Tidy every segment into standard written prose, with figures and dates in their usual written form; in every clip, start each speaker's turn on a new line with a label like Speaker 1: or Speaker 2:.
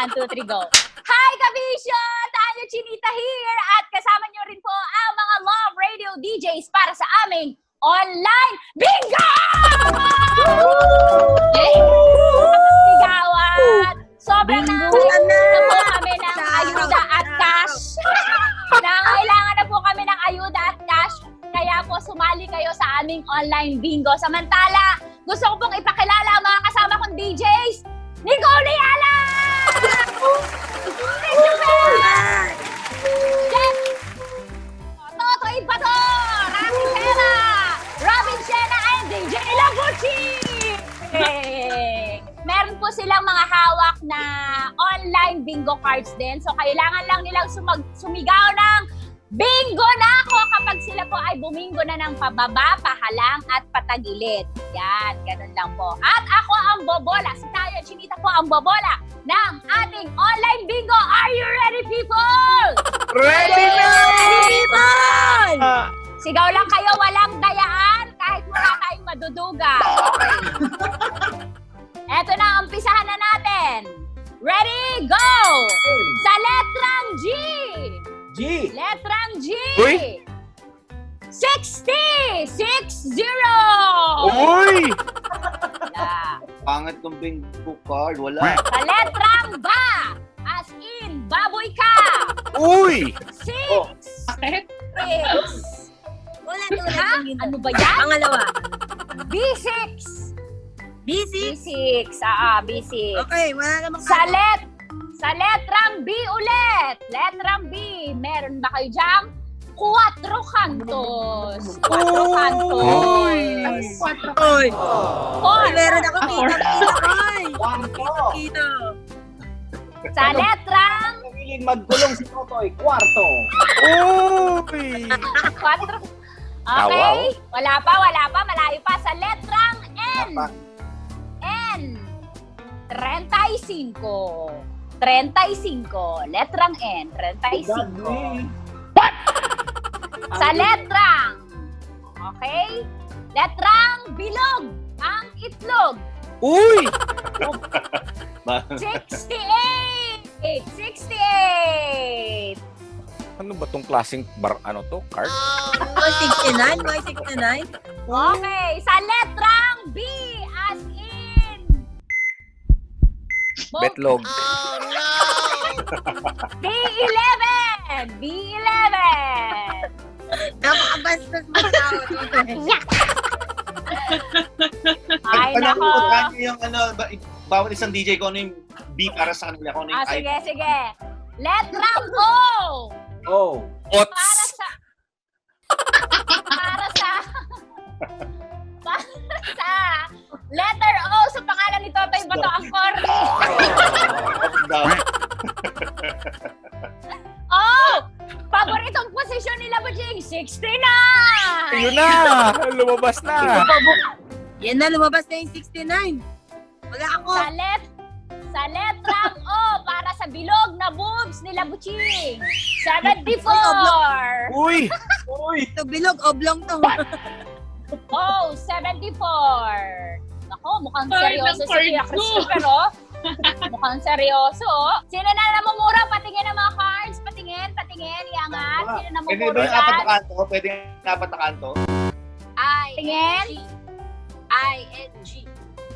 Speaker 1: 1, 2, 3, go. Hi, Kabisyon! Tayo Chinita here at kasama nyo rin po ang mga Love Radio DJs para sa aming online bingo! Sigawan! Sobrang nangailangan na po kami ng ayuda at cash. Nangailangan na po kami ng ayuda at cash. Kaya po sumali kayo sa aming online bingo. Samantala, gusto ko pong ipakilala ang mga kasama kong DJs. Nicole Ayala! Jen! Totoy Bato! Rafi Sena! Robin Sena and DJ Labucci! Meron po silang mga hawak na online bingo cards din. So, kailangan lang nilang sumigaw ng bingo na ako kapag sila po ay bumingo na ng pababa, pahalang at patagilid. Yan, ganun lang po. At ako ang bobola. Si Tayo Chinita po ang bobola ng ating online bingo. Are you ready, people?
Speaker 2: Ready na!
Speaker 3: People!
Speaker 1: Sigaw lang kayo, walang dayaan kahit wala tayong maduduga. Eto na, umpisahan na natin. Ready, go! Sa letrang G!
Speaker 2: G!
Speaker 1: Letrang G!
Speaker 2: Uy!
Speaker 1: 60! 60!
Speaker 2: Uy!
Speaker 1: Wala.
Speaker 4: Pangit ng bingo card, wala.
Speaker 1: Sa letrang ba! As in, baboy ka!
Speaker 2: Uy!
Speaker 1: 6! 6!
Speaker 3: Wala
Speaker 1: Ha? Ano ba yan?
Speaker 3: Pangalawa.
Speaker 1: B6!
Speaker 3: B6.
Speaker 1: B6. B6.
Speaker 3: Okay, wala namang
Speaker 1: Sa letrang B ulit. Letrang B. Meron ba kayo dyan? 4 kantos. 4 kantos.
Speaker 3: Oy!
Speaker 1: Four.
Speaker 3: Meron ako kita-kita, oy!
Speaker 4: Kwarto!
Speaker 3: Kita.
Speaker 1: Sa letrang
Speaker 4: Nagiling magkulong si Totoy, kwarto!
Speaker 2: Uy!
Speaker 1: 4. Okay. Wala pa. Malayo pa. Sa letrang N. N. 35. 35. Letrang N. 35. Sa letrang. Okay? Letrang bilog. Ang itlog.
Speaker 2: Uy!
Speaker 1: 68. 68.
Speaker 2: Ano ba tong klaseng card?
Speaker 3: Why 69? Why 69?
Speaker 1: Okay. Sa letrang B. As in.
Speaker 2: Betlog.
Speaker 1: B11. B11.
Speaker 3: Napakabastos mo tao.
Speaker 1: Ay, nako.
Speaker 4: Yung bawat isang DJ ko ano yung B para sa kanila. Ano yung
Speaker 1: Sige. Letrang O.
Speaker 4: Oh.
Speaker 1: Para
Speaker 2: Ots!
Speaker 1: sa letter O sa pangalan ni Totoy Bato Angkor. Oh! Paboritong posisyon nila ba, Jing? 69!
Speaker 2: Yun na! Lumabas na!
Speaker 3: Yan na, lumabas na yung 69. Wala ako.
Speaker 1: Sa letrang O para sa bilog na boobs nila Buching. 74!
Speaker 2: Uy!
Speaker 3: Ito bilog, oblong to.
Speaker 1: Oh, 74! Ako, mukhang seryoso si Kuya Christopher, oh. Mukhang seryoso, oh. Sino na namumura? Patingin ang mga cards. Patingin. Iangat. Sino
Speaker 4: Pwede
Speaker 1: namumura
Speaker 4: ba yung apat na
Speaker 1: dyan?
Speaker 4: kanto? Pwede yung apat na kanto?
Speaker 1: Tingin.
Speaker 3: I-N-G.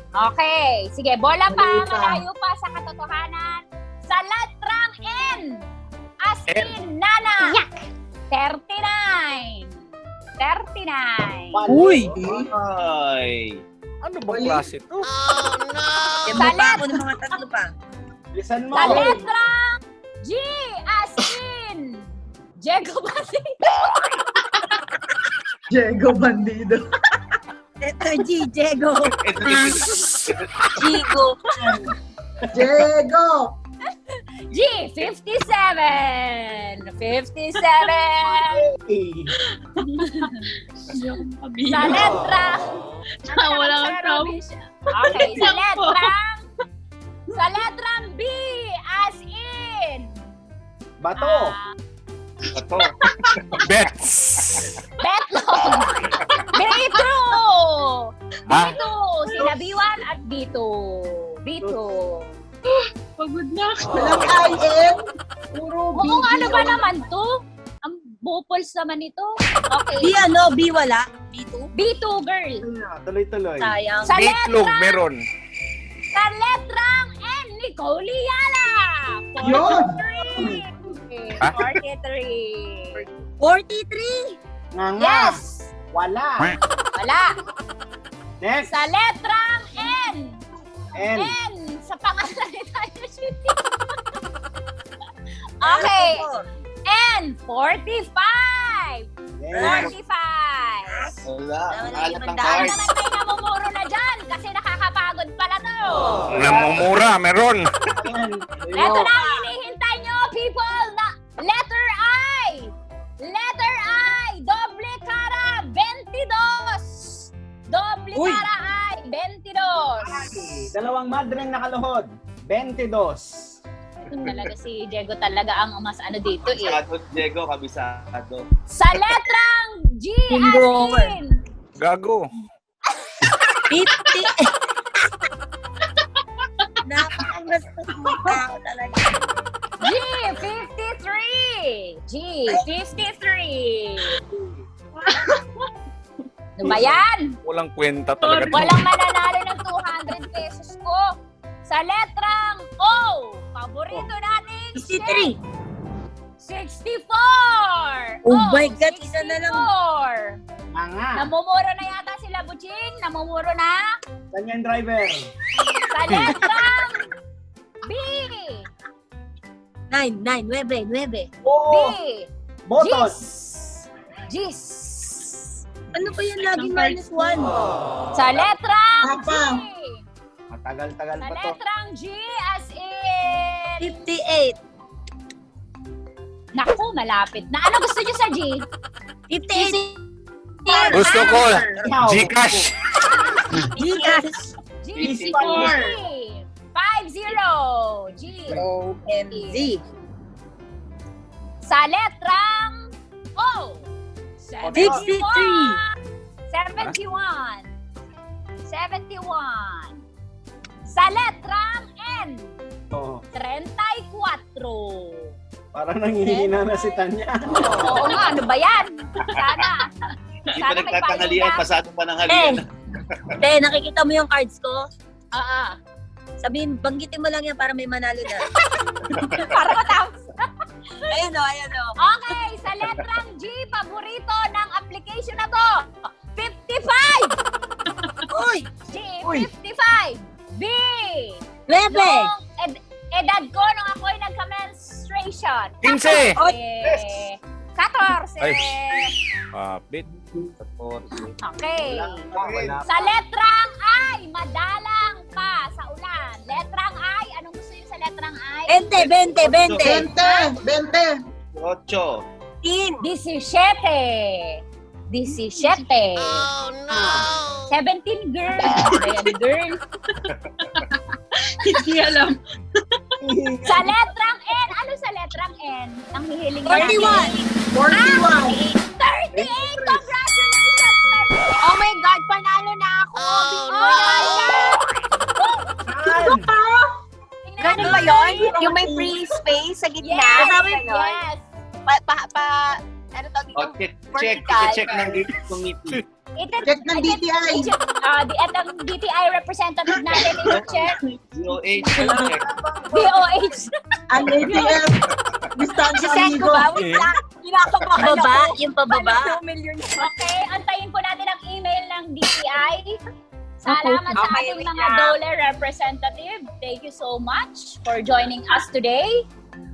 Speaker 1: Okay. Sige, bola pa. Malayo pa sa katotohanan. Sa letrang N. As in, Nana. 39. 39.
Speaker 3: Uy!
Speaker 4: Ay!
Speaker 2: Ano bang klase to?
Speaker 3: Yan mo pa ako ng mga tatlo pa.
Speaker 4: Lisan mo!
Speaker 1: Sa letrang G. As in, Diego Basito.
Speaker 5: Diego Bandido.
Speaker 3: Letter G, Diego.
Speaker 1: Jigo.
Speaker 5: Diego!
Speaker 1: G. 57. 57. Sa letrang.
Speaker 6: Wala kang traum.
Speaker 1: Okay, sa letrang B. As in.
Speaker 4: Bato! Bato!
Speaker 2: Bets!
Speaker 1: Betlog. Bito.
Speaker 2: Ah?
Speaker 1: Bito. Sila B1 at B2. B2.
Speaker 6: Pagod na ako.
Speaker 3: Walang IN. Puro B.
Speaker 1: Oo nga, ano ba naman to? Ang bupols naman ito. Okay.
Speaker 3: B wala? B2?
Speaker 1: B2 girl.
Speaker 4: Tuloy-tuloy.
Speaker 3: Sayang.
Speaker 1: Sa
Speaker 2: Bitlog,
Speaker 1: letrang,
Speaker 2: meron.
Speaker 1: sa letrang N, Nicole Yala.
Speaker 3: Yun.
Speaker 1: 43.
Speaker 2: Ha?
Speaker 1: 43.
Speaker 3: 43.
Speaker 1: Yes.
Speaker 4: Wala.
Speaker 1: Wala.
Speaker 4: Next.
Speaker 1: Sa letrang N.
Speaker 4: N.
Speaker 1: N. Sa pangalan ni tayo shooting. Okay. N. 45. 45.
Speaker 4: Wala. Alat ng
Speaker 1: Saan
Speaker 4: card.
Speaker 1: naman tayo namumuro na dyan? Kasi nakakapagod pala to.
Speaker 2: Namumura, meron.
Speaker 1: Ito na ang hinihintay nyo, people, na letter I. Letter I. Doble cara, 22. Doble
Speaker 3: Uy.
Speaker 1: cara I, 22.
Speaker 5: Dalawang madreng nakaluhod. 22.
Speaker 1: Talaga si Diego talaga ang mas ano dito eh.
Speaker 4: Kabisado, Diego, kabisado.
Speaker 1: Sa letrang G
Speaker 3: Bingo.
Speaker 1: as in.
Speaker 2: Gago.
Speaker 3: 50. Napakagastos mo tao talaga.
Speaker 1: G53. G53. Ano ba yan?
Speaker 2: Walang kwenta talaga.
Speaker 1: Walang mananalo ng 200 pesos ko. Sa letrang O, paborito nating
Speaker 3: 63.
Speaker 1: 64.
Speaker 3: Oh my God, isa na lang.
Speaker 1: 64.
Speaker 5: Mga.
Speaker 1: Namumuro na yata sila, Butching. Namumuro na.
Speaker 5: Ganyan driver.
Speaker 1: Sa letrang B.
Speaker 3: 9, 9, 9.
Speaker 1: B.
Speaker 5: Oo. Botos.
Speaker 1: Gis.
Speaker 3: Ano ba yan laging -1?
Speaker 1: Sa letrang G.
Speaker 3: Papa.
Speaker 5: Matagal-tagal
Speaker 1: Sa
Speaker 5: pa to.
Speaker 1: letrang G as in...
Speaker 3: 58.
Speaker 1: Naku, malapit na. Ano gusto niyo sa G?
Speaker 3: 58.
Speaker 2: Gusto ko, Gcash.
Speaker 3: Gcash.
Speaker 1: G.
Speaker 5: Easy.
Speaker 1: 50. G.
Speaker 3: OMG.
Speaker 1: Sa letrang O.
Speaker 3: 63.
Speaker 1: 71. 71. Sa letrang N.
Speaker 5: Oo.
Speaker 1: 34.
Speaker 5: Parang nanghihina na si Tanya.
Speaker 1: Oo nga, ano ba yan? Sana.
Speaker 4: Hindi pa nagtatanghalian, pasado pa ng
Speaker 3: Eh,
Speaker 4: halian.
Speaker 3: nakikita mo yung cards ko?
Speaker 1: Oo.
Speaker 3: Sabihin, banggitin mo lang yan para may manalo na.
Speaker 1: Para matapos.
Speaker 3: Ayan o, ayan o.
Speaker 1: Okay, sa letrang G, paborito ng application na to. 55!
Speaker 3: Uy!
Speaker 1: G, 55. B,
Speaker 3: 9.
Speaker 1: yung edad ko nung ako'y nagka-menstruation.
Speaker 2: 15.
Speaker 1: 14.
Speaker 2: Ay. Bit.
Speaker 1: Okay.
Speaker 5: Wala.
Speaker 1: Sa letrang I, madalang ka sa ulan. Letrang I, anong gusto niyo sa letrang I?
Speaker 3: 20.
Speaker 4: 8.
Speaker 1: 17. 17. Oh no! 17 girl. Ayan, girl.
Speaker 6: Hindi alam.
Speaker 1: Sa letrang N, ano sa letrang N? Ang hihiling
Speaker 3: 41.
Speaker 1: 38! Congratulations! 38! Oh my God, panalo na ako! Oh my God!
Speaker 7: Ganun ba yun? Yung may free space sa gitna?
Speaker 1: Yes!
Speaker 7: Ganon?
Speaker 1: Yes!
Speaker 7: Ano tawag dito?
Speaker 4: Check ng committee.
Speaker 1: Check ng DTI. At ang DTI representative natin, i-check.
Speaker 4: DOH, check.
Speaker 1: DOH.
Speaker 3: Ang ATM.
Speaker 7: Sisend ko ba? Wait lang. Kinakabahan
Speaker 3: Pababa?
Speaker 7: ako.
Speaker 3: Yung pababa?
Speaker 7: Paano 2 million?
Speaker 1: Okay, antayin po natin ang email ng DTI. Salamat sa
Speaker 7: Okay,
Speaker 1: ating
Speaker 7: wait
Speaker 1: mga
Speaker 7: lang.
Speaker 1: DOLE representative. Thank you so much for joining us today.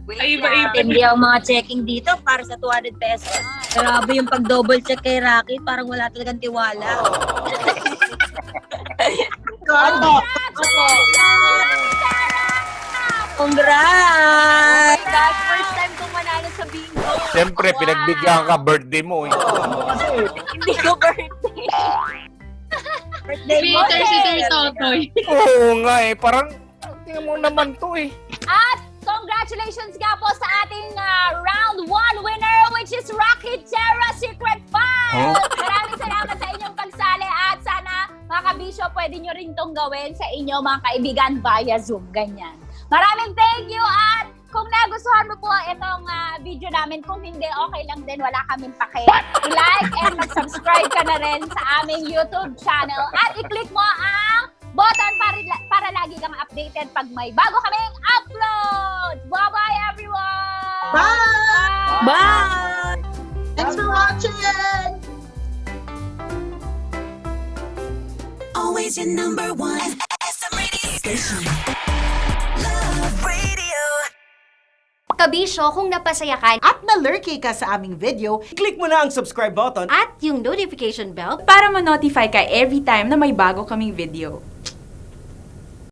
Speaker 6: Ay, iba-iba.
Speaker 3: Hindi ang mga checking dito para sa 200 pesos. Grabe yung pag-double check kay Rocky. Parang wala talagang tiwala. Congrats!
Speaker 7: Gosh, first time kong manalo sa bingo.
Speaker 2: Siyempre, pinagbigyan ka birthday mo.
Speaker 7: Hindi ko birthday.
Speaker 3: Birthday mo.
Speaker 6: Peter si Sir Totoy.
Speaker 2: Oo nga eh. Parang, tingnan mo naman to eh.
Speaker 1: At congratulations nga po sa ating round 1 winner, which is Rocky Terra Secret File. Maraming salamat sa inyong pagsali at sana mga kabisyo, pwede nyo rin tong gawin sa inyo mga kaibigan via Zoom. Ganyan. Maraming thank you. At kung nagustuhan mo po itong video namin, kung hindi, okay lang din, wala kaming pake. I-like and mag-subscribe ka na rin sa aming YouTube channel. At i-click mo ang button para lagi kang updated pag may bago kaming upload. Bye-bye, everyone!
Speaker 8: Bye!
Speaker 3: Bye!
Speaker 8: Thanks for watching!
Speaker 9: Always your number one SM radio station. Love Radio.
Speaker 7: Kabisyo, kung napasaya ka
Speaker 10: At na-lurky ka sa aming video,
Speaker 5: Click mo na ang subscribe button
Speaker 7: at yung notification bell,
Speaker 6: Para ma-notify ka every time na may bago kaming video.